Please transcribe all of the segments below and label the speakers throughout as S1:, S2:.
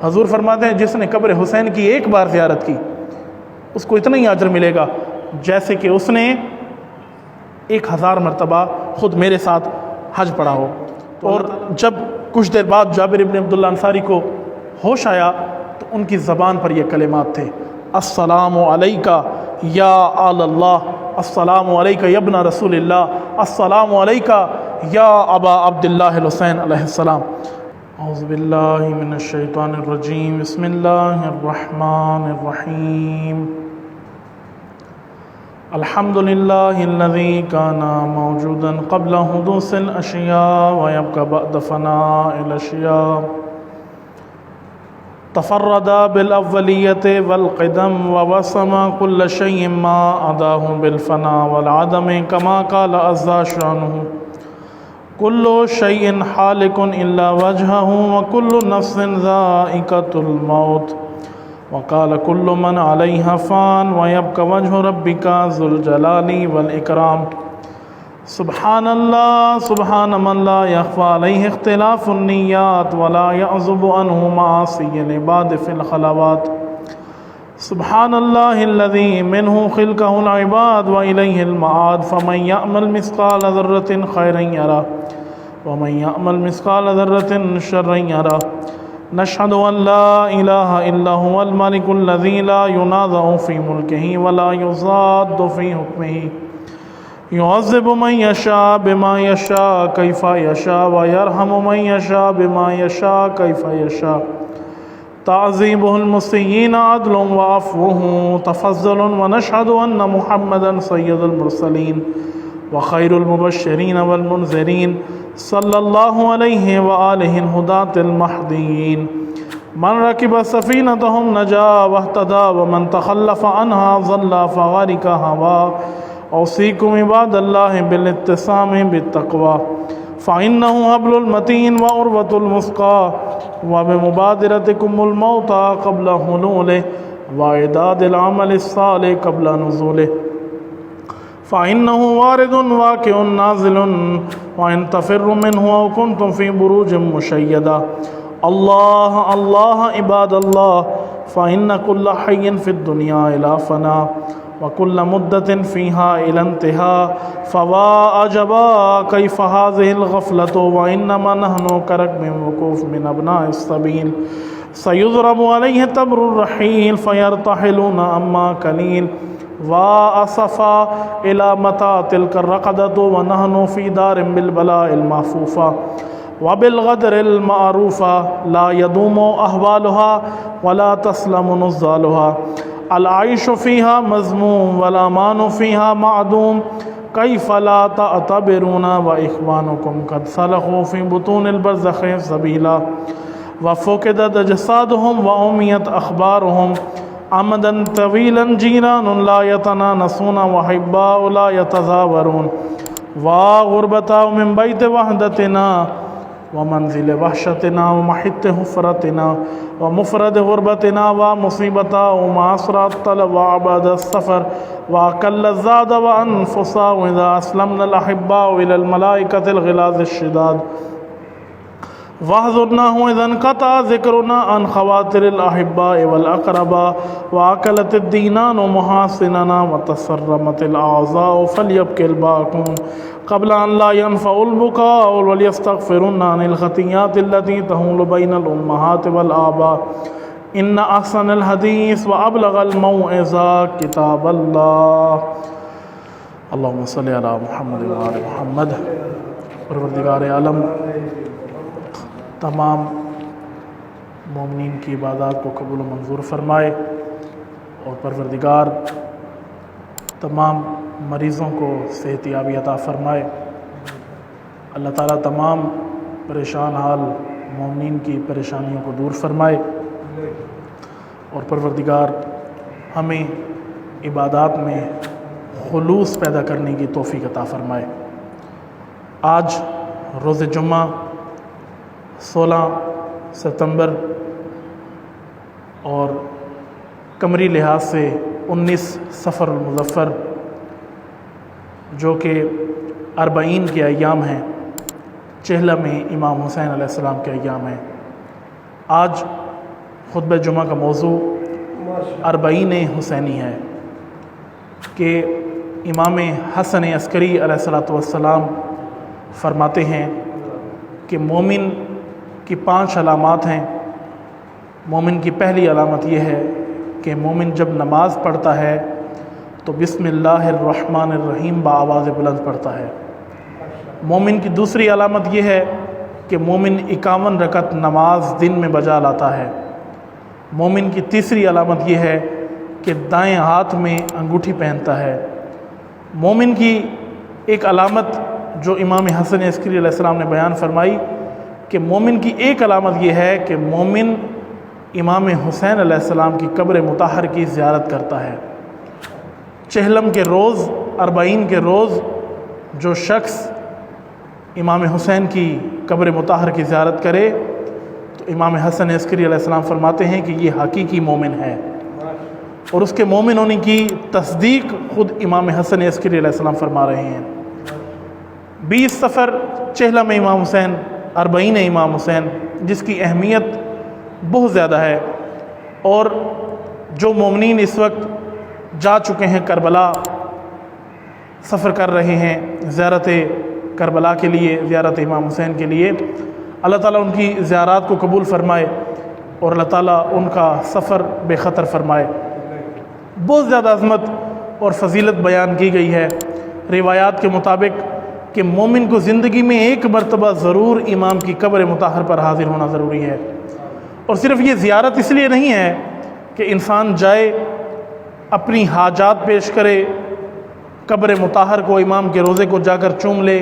S1: حضور فرماتے ہیں جس نے قبر حسین کی ایک بار زیارت کی اس کو اتنا ہی اجر ملے گا جیسے کہ اس نے 1000 مرتبہ خود میرے ساتھ حج پڑھا ہو۔ اور جب کچھ دیر بعد جابر ابن عبداللہ انصاری کو ہوش آیا تو ان کی زبان پر یہ کلمات تھے، السلام علیکہ یا آل اللہ، السلام علیکہ یا ابن رسول اللہ، السلام علیکہ یا ابا عبداللہ الحسین علیہ السلام۔ اعوذ باللہ من الشیطان الرجیم، بسم اللہ الرحمن الرحیم۔ الحمد للہ الذی کان موجودا قبل حدوث الاشیاء ویبقى بعد فناء الاشیاء، تفرد بالاولیت والقدم ووسم كل شیء ما عداہ بالفناء والعدم کما قال عز شانہ، کل شیء حالک الا وجہہ وکل نفس ذائقۃ الموت، وقال كل من عليها فان ويبقى وجه ربك ذو الجلال والإكرام۔ سبحان الله سبحان من لا يخفى عليه اختلاف النيات ولا يعزب عنه معاصي العباد في الخلوات۔ سبحان الله الذي منه خلقه العباد وإليه المعاد، فمن يعمل مثقال ذرة خيرا يره ومن يعمل مثقال ذرة شرا يره۔ نشهد أن لا إله إلا هو الملك الذي لا ينازع في ملكه ولا يضاد في حكمه، يعذب من يشاء بما يشاء كيف يشاء ويرحم من يشاء بما يشاء كيف يشاء، تعذيبه المسيئين عدل وعفوه تفضل، ونشهد أن محمدا سيد المرسلين وخير المبشرين والمنذرين، صلى الله عليه وآله الهداة المهديين، من ركب سفينتهم نجا واهتدى ومن تخلف عنها ضل فغرق هوى۔ أوصيكم عباد الله بالاتسام بالتقوى، فإنه حبل المتين وعروة الوثقى، وبمبادرتكم الموت قبل حلوله وإعداد العمل الصالح قبل نزوله، فإنه وارد واقع نازل، وإن تفروا منه أو كنتم في بروج مشيدة۔ الله الله عباد الله، فإن كل حي في الدنيا إلى فناء وكل مدة فيها إلى انتهاء، فوا عجبا كيف هذه الغفلة، وإنما نحن كركب وقوف من أبناء السبيل، سيضرب عليه تبر الرحيل فيرتحلون أما قليل، وأسفا إلى متى تلك الرقدة ونحن في دار بالبلاء المحفوفة وبالغدر المعروفة، لا يدوم أهوالها ولا تسلم نزالها، العيش فيها مذموم والأمان فيها معدوم، كيف لا تعتبرون وإخوانكم قد سلخوا في بطون البرزخ سبيلا، وفقدت أجسادهم وأميت أخبارهم، عمدا طويلا جيران لا يتنانسون وحباء لا يتزاورون، وغربتا من بيت وحدتنا ومنزل وحشتنا ومحت حفرتنا ومفرد غربتنا ومصيبتا ومعصرة الطلب وعباد السفر وأقل الزاد وأنفسا، وإذا أسلمنا الأحباء إلى الملائكة الغلاظ الشداد، واحذرناه إذا انقطع ذكرنا عن خواتر الأحباء والأقرباء، وأكلت الدينان محاسننا وتسرمت الأعضاء، فليبكي الباكون قبل أن لا ينفع البكاء، وليستغفرن عن الخطيئات التي تحول بين الأمهات والآباء، إن أحسن الحديث وأبلغ الموعظة كتاب الله۔ اللهم صل على محمد وآل محمد۔ پروردگار عالم تمام مومنین کی عبادات کو قبول و منظور فرمائے، اور پروردگار تمام مریضوں کو صحت یابی عطا فرمائے۔ اللہ تعالیٰ تمام پریشان حال مومنین کی پریشانیوں کو دور فرمائے، اور پروردگار ہمیں عبادات میں خلوص پیدا کرنے کی توفیق عطا فرمائے۔ آج روز جمعہ 16 ستمبر اور قمری لحاظ سے 19 صفر المظفر، جو کہ 40 کے ایام ہیں، چہلہ میں امام حسین علیہ السلام کے ایام ہیں۔ آج خطبہ جمعہ کا موضوع اربعین حسینی ہے کہ امام حسن عسکری علیہ الصلوۃ والسلام فرماتے ہیں کہ مومن کی 5 علامات ہیں۔ مومن کی پہلی علامت یہ ہے کہ مومن جب نماز پڑھتا ہے تو بسم اللہ الرحمن الرحیم بآواز بلند پڑھتا ہے۔ مومن کی دوسری علامت یہ ہے کہ مومن 51 رکعت نماز دن میں بجا لاتا ہے۔ مومن کی تیسری علامت یہ ہے کہ دائیں ہاتھ میں انگوٹھی پہنتا ہے۔ مومن کی ایک علامت جو امام حسن عسکری علیہ السلام نے بیان فرمائی کہ مومن کی ایک علامت یہ ہے کہ مومن امام حسین علیہ السلام کی قبر مطہر کی زیارت کرتا ہے۔ چہلم کے روز، اربعین کے روز جو شخص امام حسین کی قبر مطہر کی زیارت کرے تو امام حسن عسکری علیہ السلام فرماتے ہیں کہ یہ حقیقی مومن ہے، اور اس کے مومن ہونے کی تصدیق خود امام حسن عسکری علیہ السلام فرما رہے ہیں۔ 20 سفر چہلم امام حسین، اربعین امام حسین، جس کی اہمیت بہت زیادہ ہے، اور جو مومنین اس وقت جا چکے ہیں کربلا، سفر کر رہے ہیں زیارت کربلا کے لیے، زیارت امام حسین کے لیے، اللہ تعالیٰ ان کی زیارات کو قبول فرمائے اور اللہ تعالیٰ ان کا سفر بے خطر فرمائے۔ بہت زیادہ عظمت اور فضیلت بیان کی گئی ہے روایات کے مطابق کہ مومن کو زندگی میں ایک مرتبہ ضرور امام کی قبر مطہر پر حاضر ہونا ضروری ہے، اور صرف یہ زیارت اس لیے نہیں ہے کہ انسان جائے اپنی حاجات پیش کرے، قبر مطہر کو، امام کے روضے کو جا کر چوم لے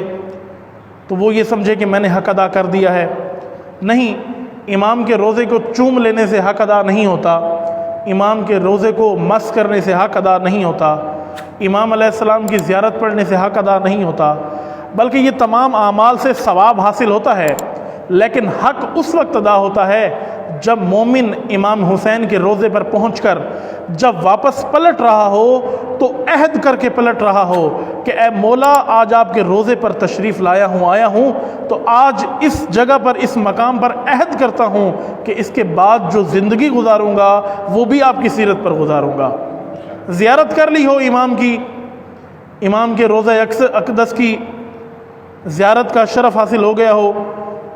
S1: تو وہ یہ سمجھے کہ میں نے حق ادا کر دیا ہے۔ نہیں، امام کے روضے کو چوم لینے سے حق ادا نہیں ہوتا، امام کے روضے کو مس کرنے سے حق ادا نہیں ہوتا، امام علیہ السلام کی زیارت پڑھنے سے حق ادا نہیں ہوتا، بلکہ یہ تمام اعمال سے ثواب حاصل ہوتا ہے، لیکن حق اس وقت ادا ہوتا ہے جب مومن امام حسین کے روضے پر پہنچ کر جب واپس پلٹ رہا ہو تو عہد کر کے پلٹ رہا ہو کہ اے مولا، آج آپ کے روضے پر تشریف آیا ہوں تو آج اس جگہ پر، اس مقام پر عہد کرتا ہوں کہ اس کے بعد جو زندگی گزاروں گا وہ بھی آپ کی سیرت پر گزاروں گا۔ زیارت کر لی ہو امام کی، امام کے روضہ اقدس کی زیارت کا شرف حاصل ہو گیا ہو،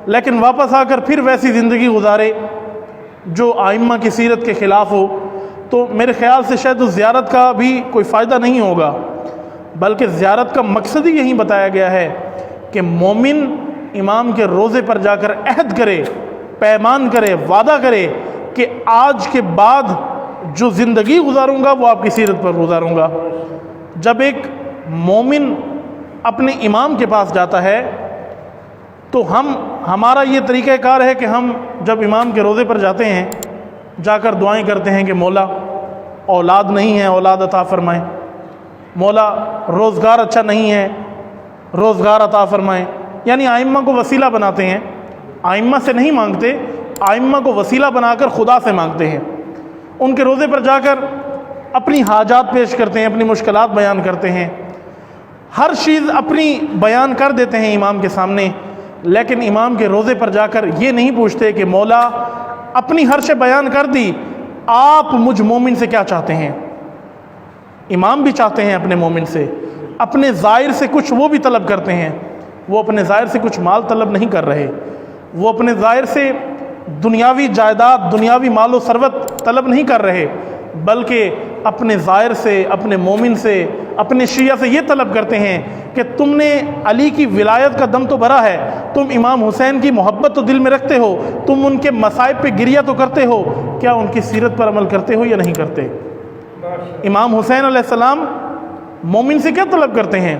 S1: لیکن واپس آ کر پھر ویسی زندگی گزارے جو آئمہ کی سیرت کے خلاف ہو، تو میرے خیال سے شاید اس زیارت کا بھی کوئی فائدہ نہیں ہوگا، بلکہ زیارت کا مقصد ہی یہی بتایا گیا ہے کہ مومن امام کے روضے پر جا کر عہد کرے، پیمان کرے، وعدہ کرے کہ آج کے بعد جو زندگی گزاروں گا وہ آپ کی سیرت پر گزاروں گا۔ جب ایک مومن اپنے امام کے پاس جاتا ہے تو ہمارا یہ طریقہ کار ہے کہ ہم جب امام کے روضے پر جاتے ہیں جا کر دعائیں کرتے ہیں کہ مولا اولاد نہیں ہے، اولاد عطا فرمائیں، مولا روزگار اچھا نہیں ہے، روزگار عطا فرمائیں، یعنی آئمہ کو وسیلہ بناتے ہیں، آئمہ سے نہیں مانگتے، آئمہ کو وسیلہ بنا کر خدا سے مانگتے ہیں۔ ان کے روضے پر جا کر اپنی حاجات پیش کرتے ہیں، اپنی مشکلات بیان کرتے ہیں، ہر چیز اپنی بیان کر دیتے ہیں امام کے سامنے، لیکن امام کے روضے پر جا کر یہ نہیں پوچھتے کہ مولا اپنی ہر شے بیان کر دی، آپ مجھ مومن سے کیا چاہتے ہیں؟ امام بھی چاہتے ہیں اپنے مومن سے، اپنے ظاہر سے کچھ وہ بھی طلب کرتے ہیں، وہ اپنے ظاہر سے کچھ مال طلب نہیں کر رہے، وہ اپنے ظاہر سے دنیاوی جائیداد، دنیاوی مال و ثروت طلب نہیں کر رہے، بلکہ اپنے ظاہر سے، اپنے مومن سے، اپنے شیعہ سے یہ طلب کرتے ہیں کہ تم نے علی کی ولایت کا دم تو بھرا ہے، تم امام حسین کی محبت تو دل میں رکھتے ہو، تم ان کے مصائب پہ گریہ تو کرتے ہو، کیا ان کی سیرت پر عمل کرتے ہو یا نہیں کرتے؟ امام حسین علیہ السلام مومن سے کیا طلب کرتے ہیں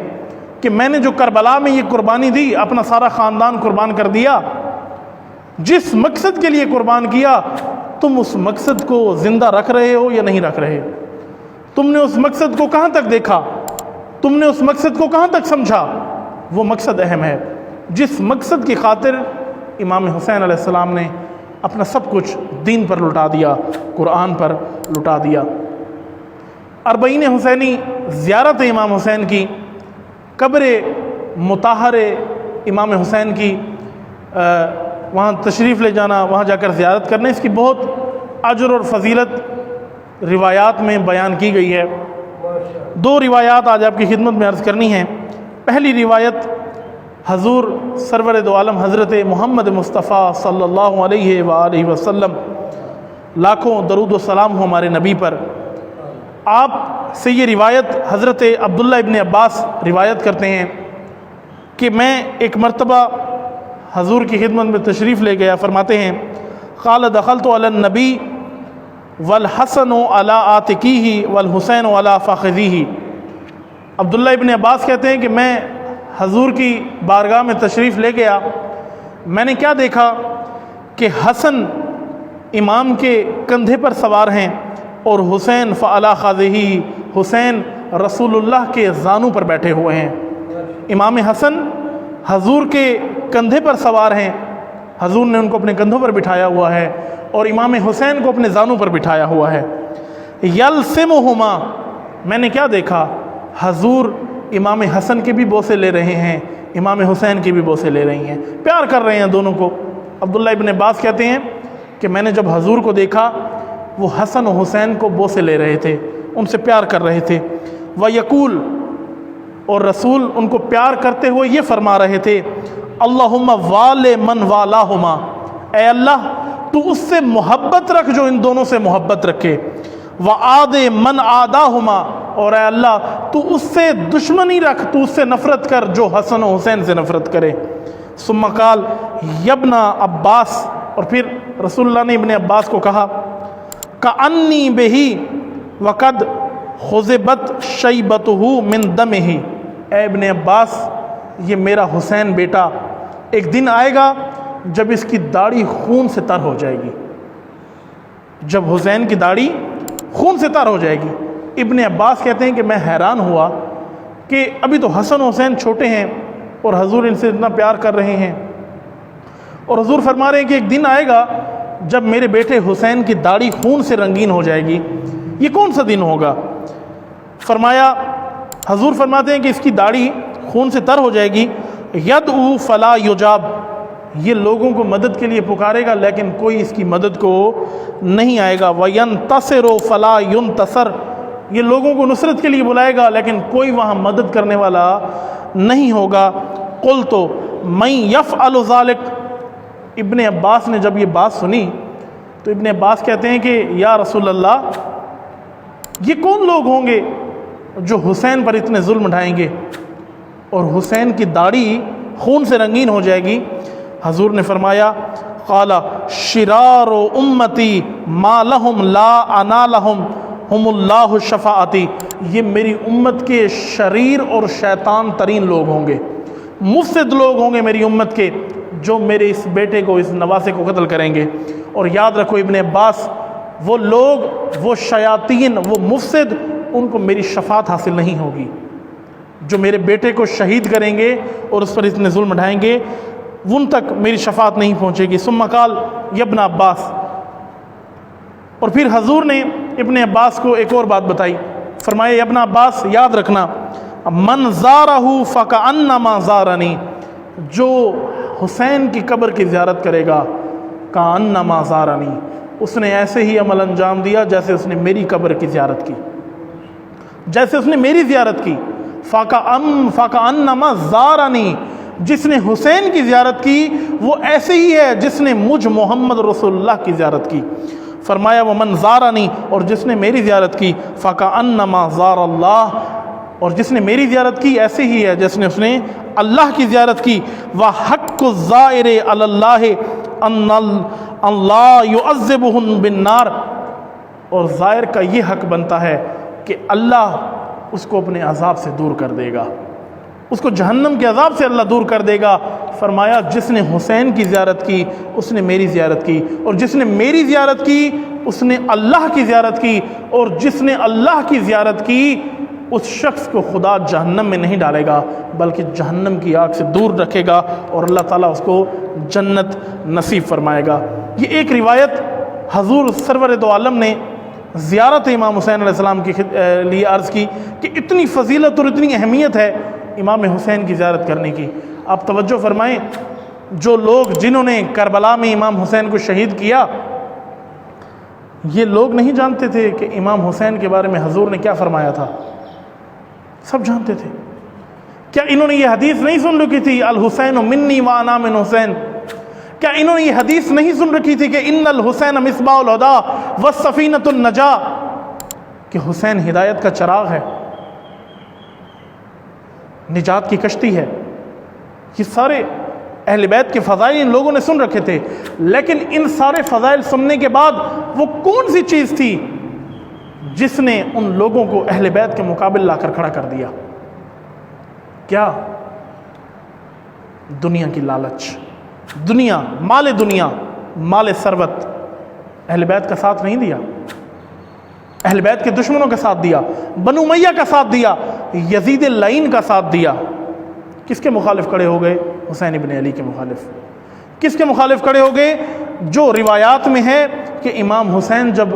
S1: کہ میں نے جو کربلا میں یہ قربانی دی، اپنا سارا خاندان قربان کر دیا، جس مقصد کے لیے قربان کیا، تم اس مقصد کو زندہ رکھ رہے ہو یا نہیں رکھ رہے؟ تم نے اس مقصد کو کہاں تک دیکھا؟ تم نے اس مقصد کو کہاں تک سمجھا؟ وہ مقصد اہم ہے جس مقصد کی خاطر امام حسین علیہ السلام نے اپنا سب کچھ دین پر لٹا دیا، قرآن پر لٹا دیا۔ اربعین حسینی زیارت امام حسین کی، قبر مطہر امام حسین کی وہاں تشریف لے جانا، وہاں جا کر زیارت کرنا، اس کی بہت اجر اور فضیلت روایات میں بیان کی گئی ہے۔ دو روایات آج آپ کی خدمت میں عرض کرنی ہیں۔ پہلی روایت حضور سرور دو عالم حضرت محمد مصطفیٰ صلی اللہ علیہ وآلہ وسلم، لاکھوں درود و سلام ہو ہمارے نبی پر، آپ سے یہ روایت حضرت عبداللہ ابن عباس روایت کرتے ہیں کہ میں ایک مرتبہ حضور کی خدمت میں تشریف لے گیا۔ فرماتے ہیں قال دخلت علی النبی والحسن علی عاتقیہ والحسین علی فخذیہ۔ عبداللہ ابن عباس کہتے ہیں کہ میں حضور کی بارگاہ میں تشریف لے گیا، میں نے کیا دیکھا کہ حسن امام کے کندھے پر سوار ہیں اور حسین فعلی خاذہ، حسین رسول اللہ کے زانوں پر بیٹھے ہوئے ہیں۔ امام حسن حضور کے کندھے پر سوار ہیں، حضور نے ان کو اپنے کندھوں پر بٹھایا ہوا ہے، اور امام حسین کو اپنے زانوں پر بٹھایا ہوا ہے۔ یلسمہما، میں نے کیا دیکھا، حضور امام حسن کے بھی بوسے لے رہے ہیں، امام حسین کی بھی بوسے لے رہی ہیں، پیار کر رہے ہیں دونوں کو۔ عبداللہ ابن عباس کہتے ہیں کہ میں نے جب حضور کو دیکھا وہ حسن و حسین کو بوسے لے رہے تھے، ان سے پیار کر رہے تھے۔ وَيَقُول، اور رسول ان کو پیار کرتے ہوئے یہ فرما رہے تھے اللہم وَالِ مَنْ وَالَاهُمَا، اے اللہ تو اس سے محبت رکھ جو ان دونوں سے محبت رکھے، وَعَادِ مَنْ عَادَاهُمَا، اور اے اللہ تو اس سے دشمنی رکھ، تو اس سے نفرت کر جو حسن و حسین سے نفرت کرے۔ ثم قال یبن عباس، اور پھر رسول اللہ نے ابن عباس کو کہا کأنی بہی وقد خضبت شیبتہ من دمہ، اے ابن عباس یہ میرا حسین بیٹا ایک دن آئے گا جب اس کی داڑھی خون سے تر ہو جائے گی، جب حسین کی داڑھی خون سے تر ہو جائے گی۔ ابن عباس کہتے ہیں کہ میں حیران ہوا کہ ابھی تو حسن حسین چھوٹے ہیں اور حضور ان سے اتنا پیار کر رہے ہیں، اور حضور فرما رہے ہیں کہ ایک دن آئے گا جب میرے بیٹے حسین کی داڑھی خون سے رنگین ہو جائے گی، یہ کون سا دن ہوگا؟ فرمایا، حضور فرماتے ہیں کہ اس کی داڑھی خون سے تر ہو جائے گی، یدعو فلا یجاب، یہ لوگوں کو مدد کے لیے پکارے گا لیکن کوئی اس کی مدد کو نہیں آئے گا، وَيَنْتَصِرُ فَلَا يُنْتَصَرُ، یہ لوگوں کو نصرت کے لیے بلائے گا لیکن کوئی وہاں مدد کرنے والا نہیں ہوگا۔ قُلْتُ مَنْ يَفْعَلُ ذَلِكَ، ابن عباس نے جب یہ بات سنی تو ابن عباس کہتے ہیں کہ یا رسول اللہ یہ کون لوگ ہوں گے جو حسین پر اتنے ظلم اٹھائیں گے اور حسین کی داڑھی خون سے رنگین ہو جائے گی؟ حضور نے فرمایا قال شرار امتی ما لہم لا انا لہم ہم اللہ شفاعتی، یہ میری امت کے شریر اور شیطان ترین لوگ ہوں گے، مفسد لوگ ہوں گے میری امت کے جو میرے اس بیٹے کو، اس نواسے کو قتل کریں گے۔ اور یاد رکھو ابن عباس، وہ لوگ، وہ شیاطین، وہ مفسد، ان کو میری شفاعت حاصل نہیں ہوگی، جو میرے بیٹے کو شہید کریں گے اور اس پر اتنے ظلم اٹھائیں گے ان تک میری شفاعت نہیں پہنچے گی۔ ثم قال یبن عباس، اور پھر حضور نے ابن عباس کو ایک اور بات بتائی، فرمایا ابن عباس یاد رکھنا من زارہ فکأنما زارنی، جو حسین کی قبر کی زیارت کرے گا کأنما زارنی، اس نے ایسے ہی عمل انجام دیا جیسے اس نے میری قبر کی زیارت کی، جیسے اس نے میری زیارت کی۔ فکأنما زارنی، جس نے حسین کی زیارت کی وہ ایسے ہی ہے جس نے مجھ محمد رسول اللہ کی زیارت کی۔ فرمایا ومن زارنی، اور جس نے میری زیارت کی فکأنما زار اللہ، اور جس نے میری زیارت کی ایسے ہی ہے جس نے اس نے اللہ کی زیارت کی۔ وحق الزائر علی اللہ ان اللہ یعذبہم بالنار، اور زائر کا یہ حق بنتا ہے کہ اللہ اس کو اپنے عذاب سے دور کر دے گا، اس کو جہنم کے عذاب سے اللہ دور کر دے گا۔ فرمایا جس نے حسین کی زیارت کی اس نے میری زیارت کی، اور جس نے میری زیارت کی اس نے اللہ کی زیارت کی، اور جس نے اللہ کی زیارت کی اس شخص کو خدا جہنم میں نہیں ڈالے گا بلکہ جہنم کی آگ سے دور رکھے گا، اور اللہ تعالیٰ اس کو جنت نصیب فرمائے گا۔ یہ ایک روایت حضور سرور دو عالم نے زیارت امام حسین علیہ السلام کے لیے عرض کی کہ اتنی فضیلت اور اتنی اہمیت ہے امام حسین کی زیارت کرنے کی۔ آپ توجہ فرمائیں، جو لوگ جنہوں نے کربلا میں امام حسین کو شہید کیا یہ لوگ نہیں جانتے تھے کہ امام حسین کے بارے میں حضور نے کیا فرمایا تھا؟ سب جانتے تھے۔ کیا انہوں نے یہ حدیث نہیں سن رکھی تھی الحسین منی وانا من حسین؟ کیا انہوں نے یہ حدیث نہیں سن رکھی تھی کہ ان الحسین مصباح الہدیٰ والسفینۃ النجاہ، کہ حسین ہدایت کا چراغ ہے، نجات کی کشتی ہے؟ یہ سارے اہل بیت کے فضائل ان لوگوں نے سن رکھے تھے، لیکن ان سارے فضائل سننے کے بعد وہ کون سی چیز تھی جس نے ان لوگوں کو اہل بیت کے مقابل لا کر کھڑا کر دیا؟ کیا؟ دنیا کی لالچ، دنیا، مال ثروت۔ اہل بیت کا ساتھ نہیں دیا، اہل بیت کے دشمنوں کا ساتھ دیا، بنو امیہ کا ساتھ دیا، یزید اللعین کا ساتھ دیا۔ کس کے مخالف کھڑے ہو گئے؟ حسین ابن علی کے مخالف۔ کس کے مخالف کھڑے ہو گئے؟ جو روایات میں ہے کہ امام حسین جب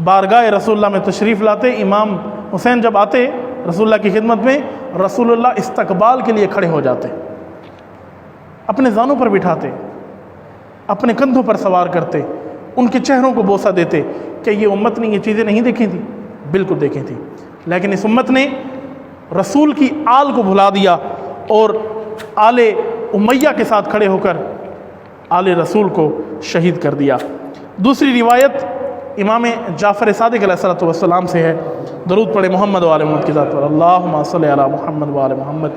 S1: بارگاہ رسول اللہ میں تشریف لاتے، امام حسین جب آتے رسول اللہ کی خدمت میں، رسول اللہ استقبال کے لیے کھڑے ہو جاتے، اپنے زانوں پر بٹھاتے، اپنے کندھوں پر سوار کرتے، ان کے چہروں کو بوسہ دیتے۔ کہ یہ امت نے یہ چیزیں نہیں دیکھی تھیں؟ بالکل دیکھی تھیں، لیکن اس امت نے رسول کی آل کو بھلا دیا اور آل امیہ کے ساتھ کھڑے ہو کر آل رسول کو شہید کر دیا۔ دوسری روایت امام جعفر صادق علیہ السلام سے ہے، درود پڑھے محمد و آل محمد کی ذات پر، اللہم صلی علی محمد و آل محمد۔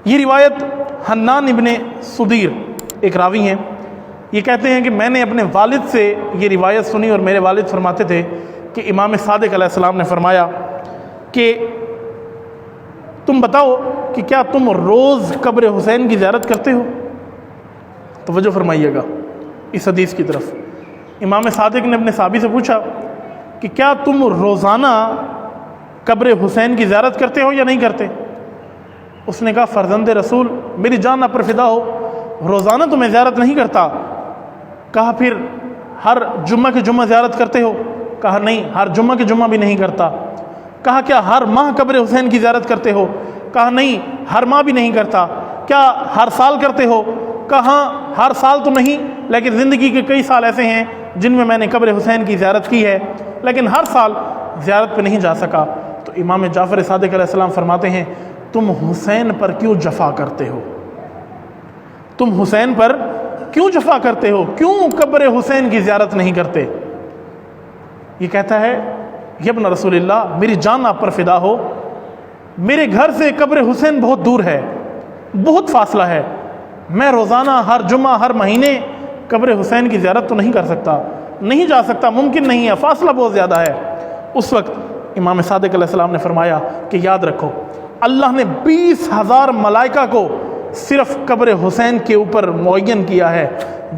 S1: یہ روایت حنان ابن صدیر ایک راوی ہیں، یہ کہتے ہیں کہ میں نے اپنے والد سے یہ روایت سنی اور میرے والد فرماتے تھے کہ امام صادق علیہ السلام نے فرمایا کہ تم بتاؤ کہ کیا تم روز قبر حسین کی زیارت کرتے ہو؟ توجہ فرمائیے گا اس حدیث کی طرف۔ امام صادق نے اپنے صحابی سے پوچھا کہ کیا تم روزانہ قبر حسین کی زیارت کرتے ہو یا نہیں کرتے؟ اس نے کہا فرزند رسول میری جان آپ پر فدا ہو، روزانہ تو میں زیارت نہیں کرتا۔ کہا پھر ہر جمعہ کے جمعہ زیارت کرتے ہو؟ کہا نہیں، ہر جمعہ کے جمعہ بھی نہیں کرتا۔ کہا کیا ہر ماہ قبر حسین کی زیارت کرتے ہو؟ کہا نہیں، ہر ماہ بھی نہیں کرتا۔ کیا ہر سال کرتے ہو؟ کہا ہر سال تو نہیں، لیکن زندگی کے کئی سال ایسے ہیں جن میں نے قبر حسین کی زیارت کی ہے، لیکن ہر سال زیارت پہ نہیں جا سکا۔ تو امام جعفر صادق علیہ السلام فرماتے ہیں تم حسین پر کیوں جفا کرتے ہو؟ تم حسین پر کیوں جفا کرتے ہو؟ کیوں قبر حسین کی زیارت نہیں کرتے؟ یہ کہتا ہے ابن رسول اللہ میری جان آپ پر فدا ہو، میرے گھر سے قبر حسین بہت دور ہے، بہت فاصلہ ہے، میں روزانہ ہر جمعہ ہر مہینے قبر حسین کی زیارت تو نہیں کر سکتا، نہیں جا سکتا، ممکن نہیں ہے، فاصلہ بہت زیادہ ہے۔ اس وقت امام صادق علیہ السلام نے فرمایا کہ یاد رکھو اللہ نے 20,000 ملائکہ کو صرف قبر حسین کے اوپر معین کیا ہے،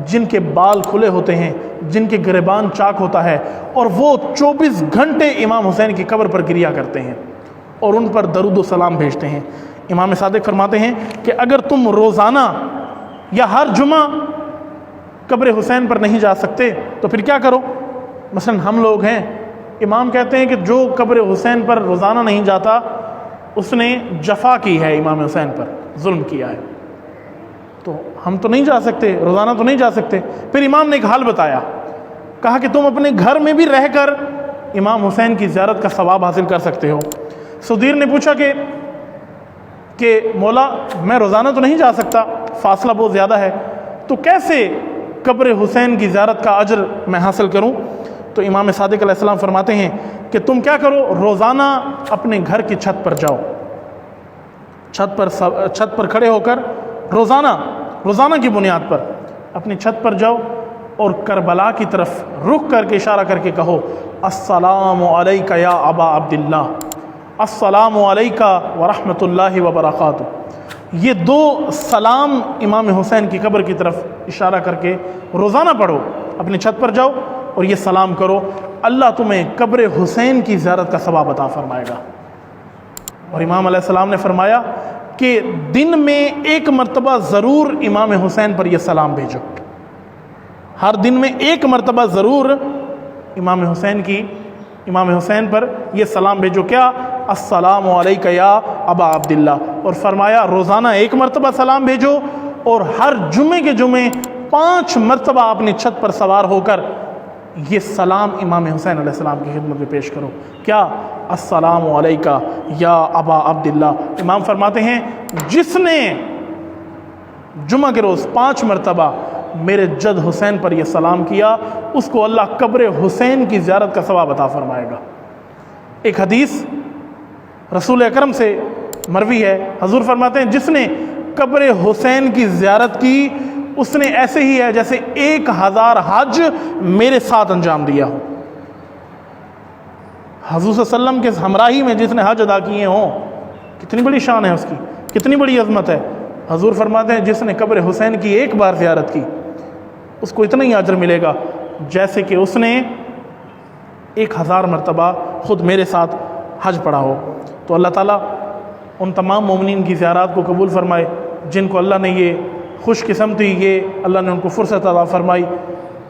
S1: جن کے بال کھلے ہوتے ہیں، جن کے گریبان چاک ہوتا ہے، اور وہ 24 گھنٹے امام حسین کی قبر پر گریا کرتے ہیں اور ان پر درود و سلام بھیجتے ہیں۔ امام صادق فرماتے ہیں کہ اگر تم روزانہ یا ہر جمعہ قبر حسین پر نہیں جا سکتے تو پھر کیا کرو؟ مثلا ہم لوگ ہیں، امام کہتے ہیں کہ جو قبر حسین پر روزانہ نہیں جاتا اس نے جفا کی ہے، امام حسین پر ظلم کیا ہے، تو ہم تو نہیں جا سکتے، روزانہ تو نہیں جا سکتے۔ پھر امام نے ایک حال بتایا، کہا کہ تم اپنے گھر میں بھی رہ کر امام حسین کی زیارت کا ثواب حاصل کر سکتے ہو۔ صدیر نے پوچھا کہ مولا میں روزانہ تو نہیں جا سکتا، فاصلہ بہت زیادہ ہے، تو کیسے قبر حسین کی زیارت کا اجر میں حاصل کروں؟ تو امام صادق علیہ السلام فرماتے ہیں کہ تم کیا کرو، روزانہ اپنے گھر کی چھت پر جاؤ، چھت پر کھڑے ہو کر روزانہ کی بنیاد پر اپنی چھت پر جاؤ اور کربلا کی طرف رخ کر کے اشارہ کر کے کہو السلام علیکہ یا ابا عبداللہ، السلام علیکہ ورحمۃ اللہ وبرکاتہ۔ یہ 2 سلام امام حسین کی قبر کی طرف اشارہ کر کے روزانہ پڑھو، اپنی چھت پر جاؤ اور یہ سلام کرو، اللہ تمہیں قبر حسین کی زیارت کا ثواب عطا فرمائے گا۔ اور امام علیہ السلام نے فرمایا کہ دن میں 1 مرتبہ ضرور امام حسین پر یہ سلام بھیجو، ہر دن میں 1 مرتبہ ضرور امام حسین پر یہ سلام بھیجو، کیا؟ السلام علیکہ یا ابا عبداللہ۔ اور فرمایا روزانہ 1 مرتبہ سلام بھیجو اور ہر جمعے کے جمعے 5 مرتبہ اپنی چھت پر سوار ہو کر یہ سلام امام حسین علیہ السلام کی خدمت میں پیش کرو. کیا؟ السلام علیکہ یا ابا عبداللہ. امام فرماتے ہیں جس نے جمعہ کے روز 5 مرتبہ میرے جد حسین پر یہ سلام کیا اس کو اللہ قبر حسین کی زیارت کا ثواب عطا فرمائے گا. ایک حدیث رسول اکرم سے مروی ہے، حضور فرماتے ہیں جس نے قبر حسین کی زیارت کی اس نے ایسے ہی ہے جیسے 1000 حج میرے ساتھ انجام دیا ہو. حضور صلی اللہ علیہ وسلم کے ہمراہی میں جس نے حج ادا کیے ہوں، کتنی بڑی شان ہے اس کی، کتنی بڑی عظمت ہے. حضور فرماتے ہیں جس نے قبر حسین کی 1 بار زیارت کی اس کو اتنا ہی اجر ملے گا جیسے کہ اس نے 1000 مرتبہ خود میرے ساتھ حج پڑھا ہو. تو اللہ تعالیٰ ان تمام مومنین کی زیارات کو قبول فرمائے جن کو اللہ نے یہ خوش قسمتی، یہ اللہ نے ان کو فرصت عطا فرمائی،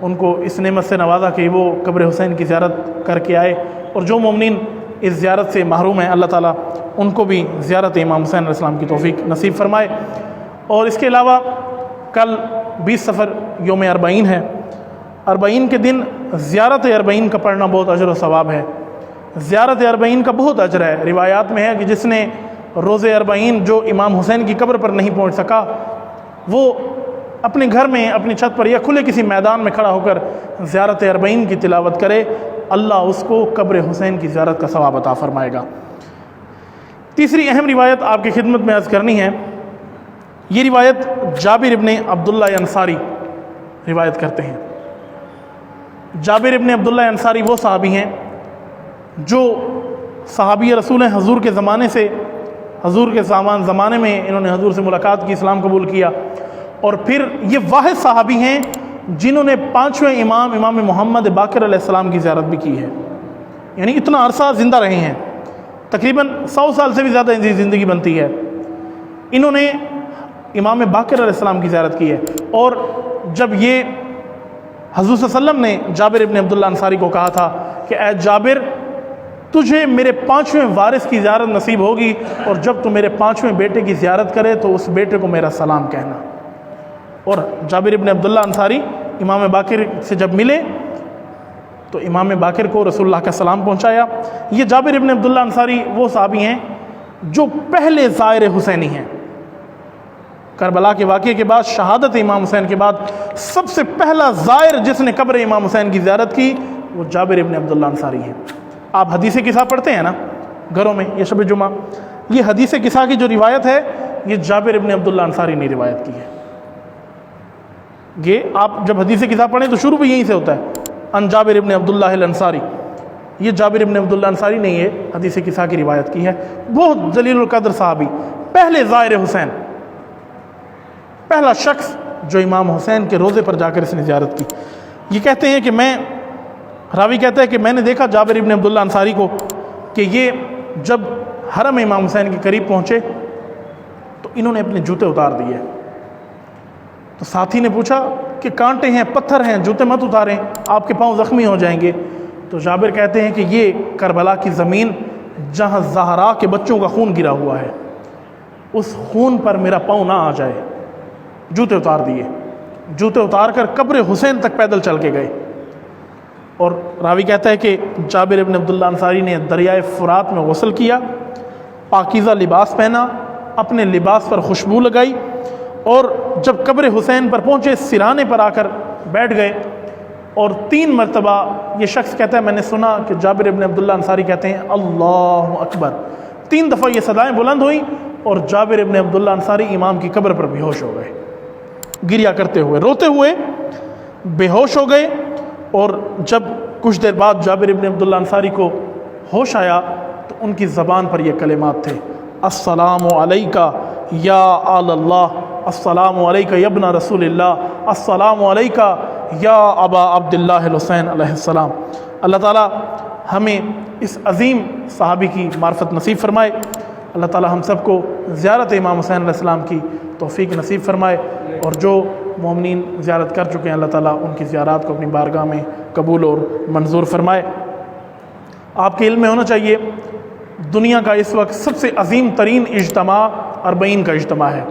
S1: ان کو اس نعمت سے نوازا کہ وہ قبر حسین کی زیارت کر کے آئے. اور جو مومنین اس زیارت سے محروم ہیں اللہ تعالیٰ ان کو بھی زیارت امام حسین علیہ السلام کی توفیق نصیب فرمائے. اور اس کے علاوہ کل 20 صفر یوم اربعین ہے. اربعین کے دن زیارت اربعین کا پڑھنا بہت اجر و ثواب ہے. زیارت اربعین کا بہت اجر ہے. روایات میں ہے کہ جس نے روز اربعین جو امام حسین کی قبر پر نہیں پہنچ سکا وہ اپنے گھر میں اپنی چھت پر یا کھلے کسی میدان میں کھڑا ہو کر زیارت اربعین کی تلاوت کرے، اللہ اس کو قبر حسین کی زیارت کا ثواب عطا فرمائے گا. تیسری اہم روایت آپ کی خدمت میں عرض کرنی ہے. یہ روایت جابر ابن عبداللہ انصاری روایت کرتے ہیں. جابر ابن عبداللہ انصاری وہ صحابی ہیں جو صحابی رسول ہیں. حضور کے زمانے سے، حضور کے زمانے میں انہوں نے حضور سے ملاقات کی، اسلام قبول کیا، اور پھر یہ واحد صحابی ہیں جنہوں نے 5ویں امام محمد باقر علیہ السلام کی زیارت بھی کی ہے. یعنی اتنا عرصہ زندہ رہے ہیں، تقریباً 100 سال سے بھی زیادہ زندگی بنتی ہے. انہوں نے امام باقر علیہ السلام کی زیارت کی ہے. اور جب یہ حضور صلی اللہ علیہ وسلم نے جابر ابن عبداللہ انصاری کو کہا تھا کہ اے جابر تجھے میرے 5ویں وارث کی زیارت نصیب ہوگی، اور جب تو میرے 5ویں بیٹے کی زیارت کرے تو اس بیٹے کو میرا سلام کہنا. اور جابر ابن عبداللہ انصاری امام باقر سے جب ملے تو امام باقر کو رسول اللہ کا سلام پہنچایا. یہ جابر ابن عبداللہ انصاری وہ صحابی ہیں جو پہلے زائر حسینی ہیں. کربلا کے واقعے کے بعد، شہادت امام حسین کے بعد سب سے پہلا زائر جس نے قبر امام حسین کی زیارت کی وہ جابر ابن عبداللہ انصاری ہیں. آپ حدیث قصہ پڑھتے ہیں نا گھروں میں یہ شب جمعہ، یہ حدیث قصہ کی جو روایت ہے یہ جابر ابن عبداللہ انصاری نے روایت کی ہے. یہ آپ جب حدیث قصہ پڑھیں تو شروع بھی یہیں سے ہوتا ہے، ان جابر ابن عبداللہ الانصاری. یہ جابر ابن عبداللہ انصاری نے یہ حدیث قصہ کی روایت کی ہے. بہت جلیل القدر صحابی، پہلے زائر حسین، پہلا شخص جو امام حسین کے روضے پر جا کر اس نے زیارت کی. یہ کہتے ہیں کہ راوی کہتا ہے کہ میں نے دیکھا جابر ابن عبداللہ انصاری کو کہ یہ جب حرم امام حسین کے قریب پہنچے تو انہوں نے اپنے جوتے اتار دیے. تو ساتھی نے پوچھا کہ کانٹے ہیں، پتھر ہیں، جوتے مت اتاریں، آپ کے پاؤں زخمی ہو جائیں گے. تو جابر کہتے ہیں کہ یہ کربلا کی زمین جہاں زہرا کے بچوں کا خون گرا ہوا ہے، اس خون پر میرا پاؤں نہ آ جائے. جوتے اتار دیے، جوتے اتار کر قبر حسین تک پیدل چل کے گئے. اور راوی کہتا ہے کہ جابر ابن عبداللہ انصاری نے دریائے فرات میں غسل کیا، پاکیزہ لباس پہنا، اپنے لباس پر خوشبو لگائی، اور جب قبر حسین پر پہنچے سرانے پر آ کر بیٹھ گئے. اور 3 مرتبہ یہ شخص کہتا ہے میں نے سنا کہ جابر ابن عبداللہ انصاری کہتے ہیں اللہ اکبر. 3 دفعہ یہ صدائیں بلند ہوئیں اور جابر ابن عبداللہ انصاری امام کی قبر پر بے ہوش ہو گئے، گریا کرتے ہوئے، روتے ہوئے بے ہوش ہو گئے. اور جب کچھ دیر بعد جابر ابن عبداللہ انصاری کو ہوش آیا تو ان کی زبان پر یہ کلمات تھے، السلام علیکہ یا آل اللہ، السلام علیکہ یا ابن رسول اللہ، السلام علیکہ یا ابا عبداللہ الحسین علیہ السلام. اللہ تعالیٰ ہمیں اس عظیم صحابی کی معرفت نصیب فرمائے. اللہ تعالیٰ ہم سب کو زیارت امام حسین علیہ السلام کی توفیق نصیب فرمائے. اور جو مومنین زیارت کر چکے ہیں اللہ تعالیٰ ان کی زیارات کو اپنی بارگاہ میں قبول اور منظور فرمائے. آپ کے علم میں ہونا چاہیے دنیا کا اس وقت سب سے عظیم ترین اجتماع اربعین کا اجتماع ہے.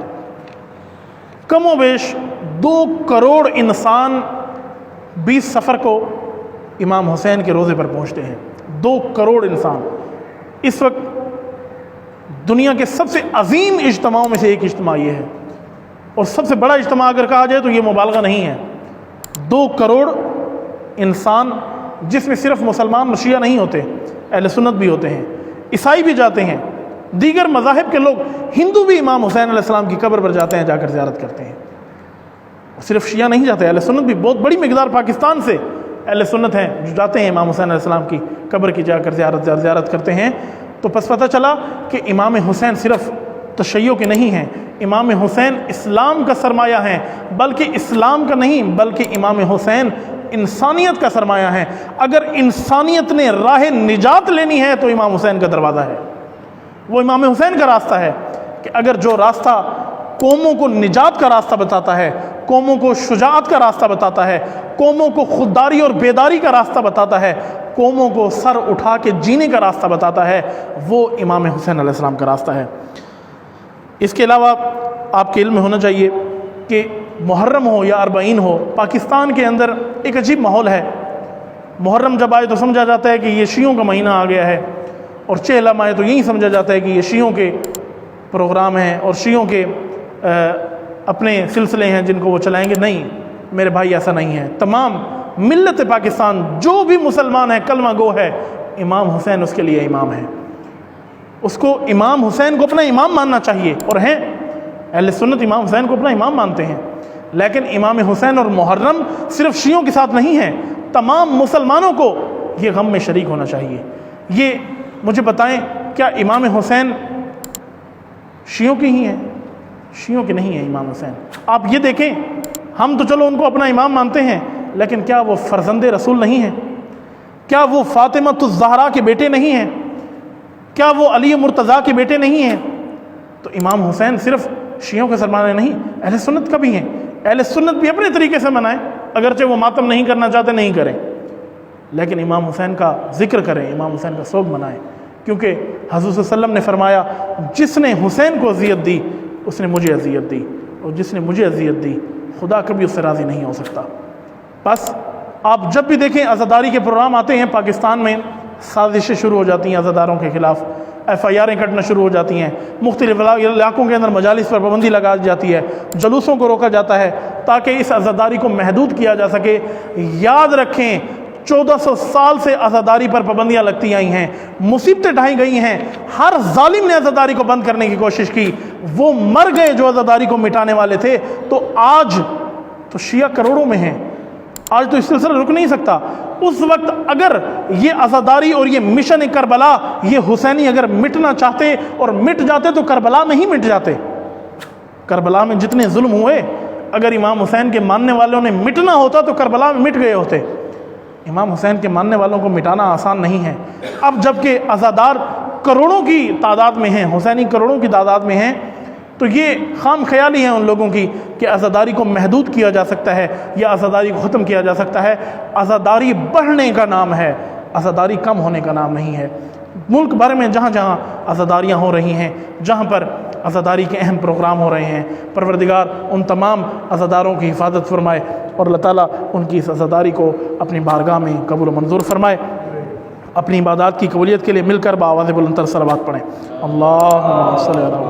S1: کم و بیش 2 کروڑ انسان 20 صفر کو امام حسین کے روضے پر پہنچتے ہیں۔ 2 کروڑ انسان۔ اس وقت دنیا کے سب سے عظیم اجتماعوں میں سے ایک اجتماع یہ ہے، اور سب سے بڑا اجتماع اگر کہا جائے تو یہ مبالغہ نہیں ہے۔ 2 کروڑ انسان، جس میں صرف مسلمان شیعہ نہیں ہوتے، اہل سنت بھی ہوتے ہیں، عیسائی بھی جاتے ہیں، دیگر مذاہب کے لوگ، ہندو بھی امام حسین علیہ السلام کی قبر پر جاتے ہیں، جا کر زیارت کرتے ہیں۔ صرف شیعہ نہیں جاتے، اہل سنت بھی، بہت بڑی مقدار پاکستان سے اہل سنت ہیں جو جاتے ہیں امام حسین علیہ السلام کی قبر کی، جا کر زیارت کرتے ہیں۔ تو پس پتہ چلا کہ امام حسین صرف تشیع کے نہیں ہیں، امام حسین اسلام کا سرمایہ ہیں، بلکہ اسلام کا نہیں بلکہ امام حسین انسانیت کا سرمایہ ہیں۔ اگر انسانیت نے راہ نجات لینی ہے تو امام حسین کا دروازہ ہے، وہ امام حسین کا راستہ ہے، کہ اگر جو راستہ قوموں کو نجات کا راستہ بتاتا ہے، قوموں کو شجاعت کا راستہ بتاتا ہے، قوموں کو خودداری اور بیداری کا راستہ بتاتا ہے، قوموں کو سر اٹھا کے جینے کا راستہ بتاتا ہے، وہ امام حسین علیہ السلام کا راستہ ہے۔ اس کے علاوہ آپ کے علم میں ہونا چاہیے کہ محرم ہو یا اربعین ہو، پاکستان کے اندر ایک عجیب ماحول ہے۔ محرم جب آئے تو سمجھا جاتا ہے کہ یہ شیعوں کا مہینہ آ گیا ہے، اور چہلم آئے تو یہی سمجھا جاتا ہے کہ یہ شیعوں کے پروگرام ہیں اور شیعوں کے اپنے سلسلے ہیں جن کو وہ چلائیں گے۔ نہیں میرے بھائی، ایسا نہیں ہے۔ تمام ملت پاکستان جو بھی مسلمان ہے، کلمہ گو ہے، امام حسین اس کے لیے امام ہے، اس کو امام حسین کو اپنا امام ماننا چاہیے، اور ہیں اہل سنت امام حسین کو اپنا امام مانتے ہیں۔ لیکن امام حسین اور محرم صرف شیعوں کے ساتھ نہیں ہے، تمام مسلمانوں کو یہ غم میں شریک ہونا چاہیے۔ یہ مجھے بتائیں، کیا امام حسین شیعوں کی ہی ہیں؟ شیعوں کے نہیں ہیں امام حسین۔ آپ یہ دیکھیں، ہم تو چلو ان کو اپنا امام مانتے ہیں، لیکن کیا وہ فرزند رسول نہیں ہیں؟ کیا وہ فاطمۃ الزہرا کے بیٹے نہیں ہیں؟ کیا وہ علی مرتضیٰ کے بیٹے نہیں ہیں؟ تو امام حسین صرف شیعوں کے سرمایہ نہیں، اہل سنت کا بھی ہیں۔ اہل سنت بھی اپنے طریقے سے منائیں، اگرچہ وہ ماتم نہیں کرنا چاہتے نہیں کریں، لیکن امام حسین کا ذکر کریں، امام حسین کا سوگ منائیں، کیونکہ حضور صلی اللہ علیہ وسلم نے فرمایا، جس نے حسین کو اذیت دی اس نے مجھے اذیت دی، اور جس نے مجھے اذیت دی خدا کبھی اس سے راضی نہیں ہو سکتا۔ بس آپ جب بھی دیکھیں عزاداری کے پروگرام آتے ہیں پاکستان میں، سازشیں شروع ہو جاتی ہیں عزاداروں کے خلاف، FIRیں کٹنا شروع ہو جاتی ہیں، مختلف علاقوں کے اندر مجالس پر پابندی لگا جاتی ہے، جلوسوں کو روکا جاتا ہے تاکہ اس عزاداری کو محدود کیا جا سکے۔ یاد رکھیں، 1400 سال سے عزاداری پر پابندیاں لگتی آئی ہیں، مصیبتیں ڈھائی گئی ہیں، ہر ظالم نے عزاداری کو بند کرنے کی کوشش کی، وہ مر گئے جو عزاداری کو مٹانے والے تھے۔ تو آج تو شیعہ کروڑوں میں ہیں، آج تو اس سلسلہ رک نہیں سکتا۔ اس وقت اگر یہ عزاداری اور یہ مشن کربلا، یہ حسینی اگر مٹنا چاہتے اور مٹ جاتے تو کربلا میں ہی مٹ جاتے۔ کربلا میں جتنے ظلم ہوئے، اگر امام حسین کے ماننے والوں نے مٹنا ہوتا تو کربلا میں مٹ گئے ہوتے۔ امام حسین کے ماننے والوں کو مٹانا آسان نہیں ہے۔ اب جب کہ عزادار کروڑوں کی تعداد میں ہیں، حسینی کروڑوں کی تعداد میں ہیں، تو یہ خام خیالی ہے ان لوگوں کی کہ عزاداری کو محدود کیا جا سکتا ہے یا عزاداری کو ختم کیا جا سکتا ہے۔ عزاداری بڑھنے کا نام ہے، عزاداری کم ہونے کا نام نہیں ہے۔ ملک بھر میں جہاں جہاں عزاداریاں ہو رہی ہیں، جہاں پر عزاداری کے اہم پروگرام ہو رہے ہیں، پروردگار ان تمام عزاداروں کی حفاظت فرمائے، اور اللہ تعالیٰ ان کی اس عزاداری کو اپنی بارگاہ میں قبول و منظور فرمائے۔ اپنی عبادات کی قبولیت کے لیے مل کر بآواز بلند تر صلوات پڑھیں۔ اللہم صلی علی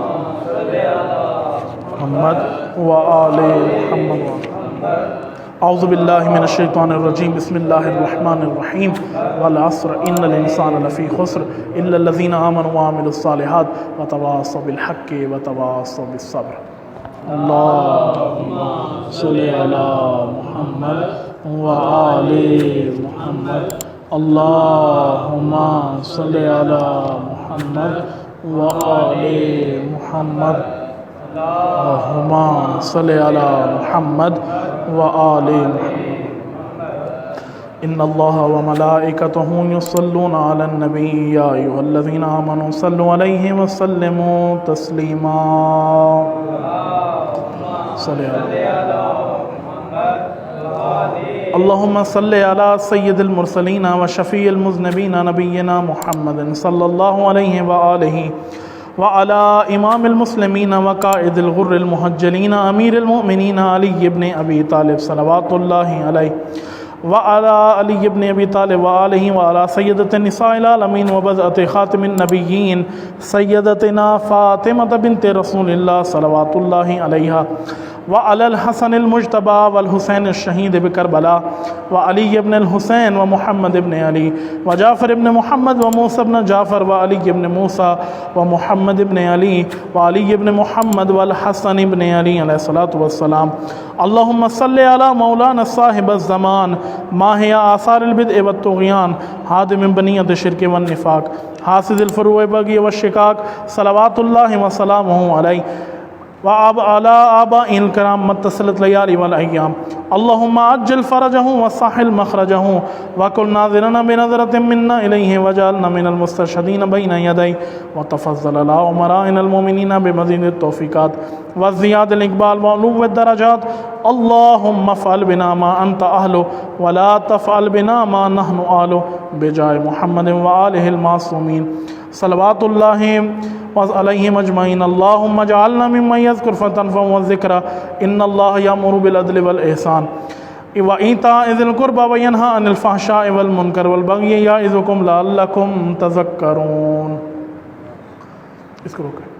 S1: محمد و آل محمد۔ اعوذ باللہ من الشیطان الرجیم، بسم اللہ الرحمن الرحیم۔ والعصر ان الانسان لفی خسر الا الذین آمنوا وعملوا الصالحات وتواصوا بالحق وتواصوا بالصبر۔ اللہم صلی علی محمد و آل محمد۔ اللہم صلی علی محمد و آل محمد۔ اللہم صلی علی محمد و آل محمد۔ ان اللہ و ملائکتہ یصلون علی النبی یا ایھا الذین آمنوا صلوا علیہ وسلموا تسلیما۔ صلی علی اللہم صلی علی سید المرسلین و شفیع المذنبین نبینا محمد صلی اللہ علیہ وآلہ وعلى امام المسلمین وقائد الغر المحجلین امیر المؤمنین علی ابن ابی طالب صلوات اللہ علیہ وعلى علي بن أبي طالب وآله وعلى سيدة النساء العالمين وبذأة خاتم النبيين سيدتنا فاطمة بنت رسول الله صلوات الله عليها وعلى الحسن المجتبى والحسين الشهيد بكربلاء وعلي بن الحسين ومحمد بن علي وجعفر بن محمد وموسى بن جعفر وعلي بن موسى ومحمد بن علي وعلي بن محمد والحسن بن علي عليه الصلاة والسلام. اللهم صل على مولانا صاحب الزمان ماهي آثار البدء والطغيان هادم بنية الشرك والنفاق حاسد الفروع بغي والشقاق صلوات الله وسلامه عليه وعلى آباء الكرام متصلت ليالي والأيام. اللهم عجل فرجه وسهل مخرجه وكن ناظرنا بنظرة منا إليه وجعلنا من المستشهدين بين يديه وتفضل على أمرائنا المؤمنين بمزيد التوفيقات وزياد الإقبال وعلو الدرجات. اللهم افعل بنا ما أنت أهله ولا تفعل بنا ما نحن أهله بجاه محمد وآله المعصومين صلوات الله وعليهم أجمعين. اللهم اجعلنا ممن يذكر فتنفعه الذكرى. إن الله يأمر بالعدل والإحسان وإيتاء ذي القربى وينهى عن الفحشاء والمنكر والبغي يعظكم لعلكم تذكرون. اس کو روکیں.